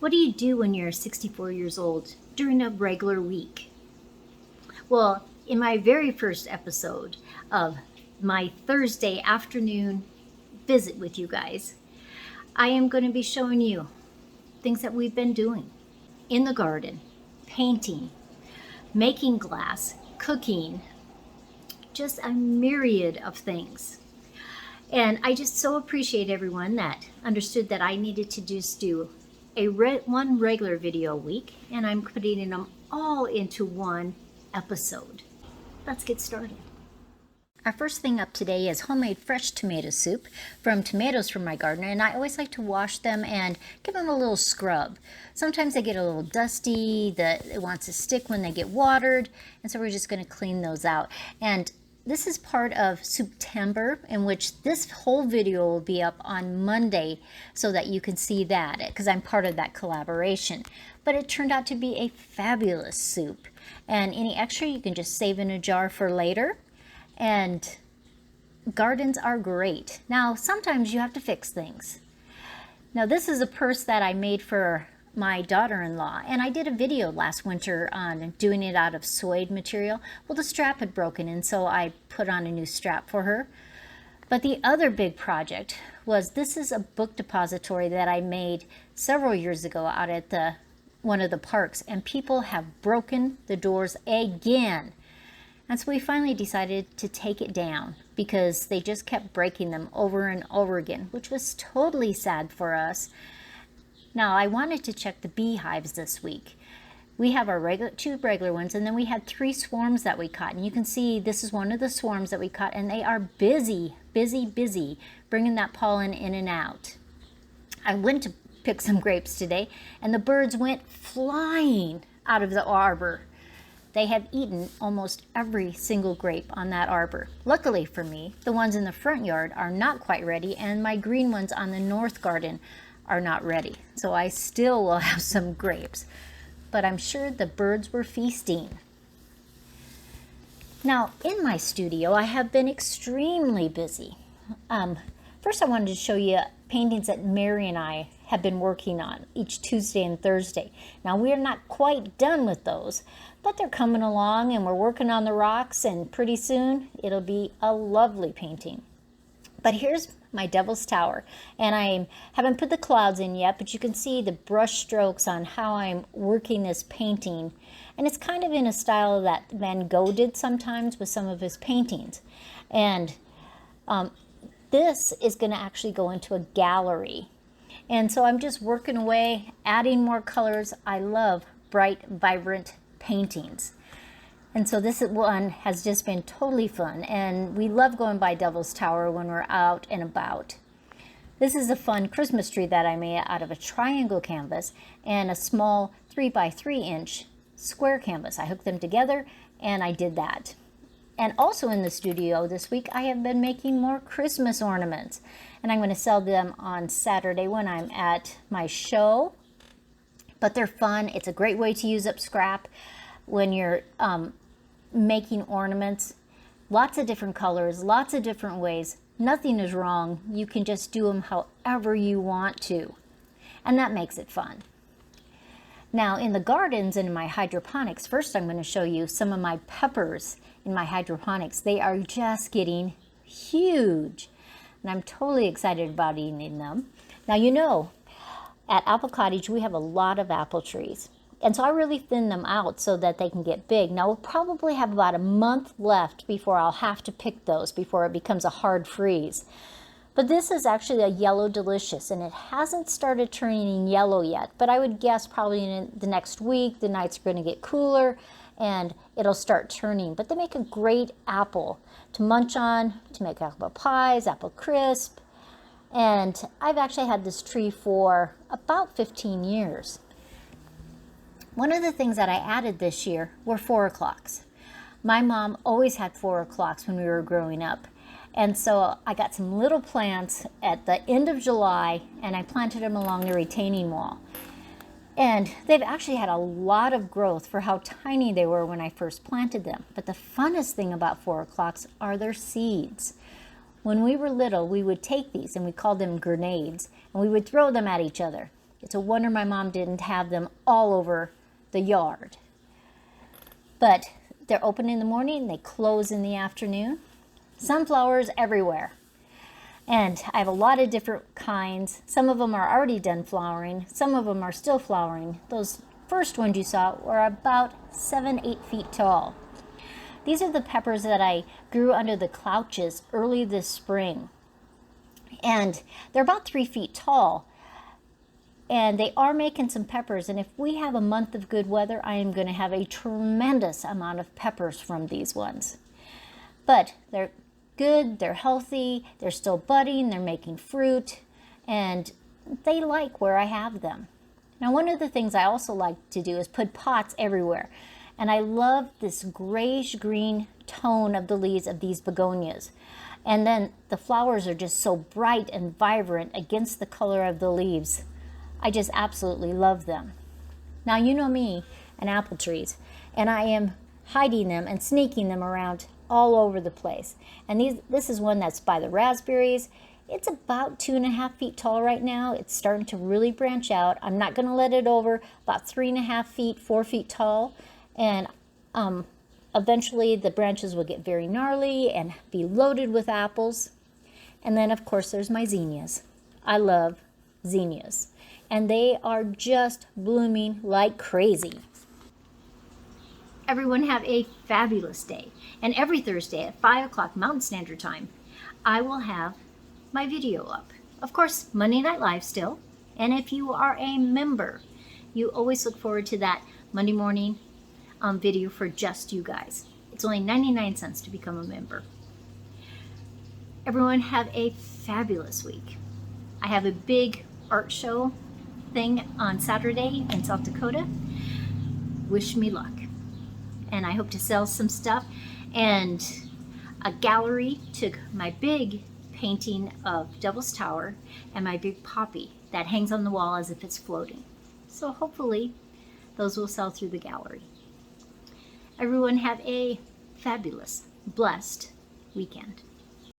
What do you do when you're 64 years old during a regular week? Well, in my very first episode of my Thursday afternoon visit with you guys, I am going to be showing you things that we've been doing in the garden, painting, making glass, cooking, just a myriad of things. And I just so appreciate everyone that understood that I needed to just do one regular video a week, and I'm putting them all into one episode. Let's get started. Our first thing up today is homemade fresh tomato soup from tomatoes from my garden, and I always like to wash them and give them a little scrub. Sometimes they get a little dusty, it wants to stick when they get watered, and so we're just going to clean those out. And this is part of September, in which this whole video will be up on Monday so that you can see that, because I'm part of that collaboration. But it turned out to be a fabulous soup, and any extra you can just save in a jar for later. And gardens are great. Now, sometimes you have to fix things. Now, this is a purse that I made for my daughter-in-law, and I did a video last winter on doing it out of suede material. Well, the strap had broken, and so I put on a new strap for her. But the other big project was, this is a book depository that I made several years ago out at one of the parks, and people have broken the doors again. And so we finally decided to take it down because they just kept breaking them over and over again, which was totally sad for us. Now, I wanted to check the beehives this week. We have our two regular ones, and then we had 3 swarms that we caught. And you can see this is one of the swarms that we caught, and they are busy, bringing that pollen in and out. I went to pick some grapes today, and the birds went flying out of the arbor. They have eaten almost every single grape on that arbor. Luckily for me, the ones in the front yard are not quite ready, and my green ones on the north garden are not ready. So I still will have some grapes, but I'm sure the birds were feasting. Now, in my studio, I have been extremely busy. First, I wanted to show you paintings that Mary and I have been working on each Tuesday and Thursday. Now, we are not quite done with those, but they're coming along, and we're working on the rocks, and pretty soon it'll be a lovely painting. But here's my Devil's Tower, and I haven't put the clouds in yet, but you can see the brush strokes on how I'm working this painting, and it's kind of in a style that Van Gogh did sometimes with some of his paintings. And this is going to actually go into a gallery, and so I'm just working away, adding more colors. I love bright, vibrant paintings. And so this one has just been totally fun, and we love going by Devil's Tower when we're out and about. This is a fun Christmas tree that I made out of a triangle canvas and a small 3x3 inch square canvas. I hooked them together, and I did that. And also in the studio this week, I have been making more Christmas ornaments, and I'm going to sell them on Saturday when I'm at my show. But they're fun. It's a great way to use up scrap when you're making ornaments. Lots of different colors, lots of different ways. Nothing is wrong. You can just do them however you want to, and that makes it fun. Now, in the gardens and in my hydroponics, first I'm going to show you some of my peppers in my hydroponics. They are just getting huge, and I'm totally excited about eating them. Now, you know, at Apple Cottage we have a lot of apple trees, and so I really thin them out so that they can get big. Now, we'll probably have about a month left before I'll have to pick those, before it becomes a hard freeze. But this is actually a yellow delicious, and it hasn't started turning yellow yet, but I would guess probably in the next week the nights are going to get cooler and it'll start turning. But they make a great apple to munch on, to make apple pies, apple crisp, and I've actually had this tree for about 15 years. One of the things that I added this year were 4 o'clocks. My mom always had 4 o'clocks when we were growing up. And so I got some little plants at the end of July, and I planted them along the retaining wall. And they've actually had a lot of growth for how tiny they were when I first planted them. But the funnest thing about 4 o'clocks are their seeds. When we were little, we would take these, and we called them grenades, and we would throw them at each other. It's a wonder my mom didn't have them all over the yard. But they're open in the morning, they close in the afternoon. Sunflowers everywhere. And I have a lot of different kinds. Some of them are already done flowering. Some of them are still flowering. Those first ones you saw were about 7-8 feet tall. These are the peppers that I grew under the couches early this spring. And they're about 3 feet tall. And they are making some peppers. And if we have a month of good weather, I am going to have a tremendous amount of peppers from these ones. But they're good, they're healthy, they're still budding, they're making fruit, and they like where I have them. Now, one of the things I also like to do is put pots everywhere. And I love this grayish-green tone of the leaves of these begonias. And then the flowers are just so bright and vibrant against the color of the leaves. I just absolutely love them. Now, you know me and apple trees, and I am hiding them and sneaking them around all over the place. And this is one that's by the raspberries. It's about 2.5 feet tall right now. It's starting to really branch out. I'm not going to let it over about 3.5 feet, 4 feet tall. And eventually the branches will get very gnarly and be loaded with apples. And then, of course, there's my zinnias. I love zinnias. And they are just blooming like crazy. Everyone have a fabulous day. And every Thursday at 5 o'clock Mountain Standard Time, I will have my video up. Of course, Monday Night Live still. And if you are a member, you always look forward to that Monday morning video for just you guys. It's only 99 cents to become a member. Everyone have a fabulous week. I have a big art show thing on Saturday in South Dakota. Wish me luck. And I hope to sell some stuff. And a gallery took my big painting of Devil's Tower and my big poppy that hangs on the wall as if it's floating. So hopefully those will sell through the gallery. Everyone have a fabulous, blessed weekend.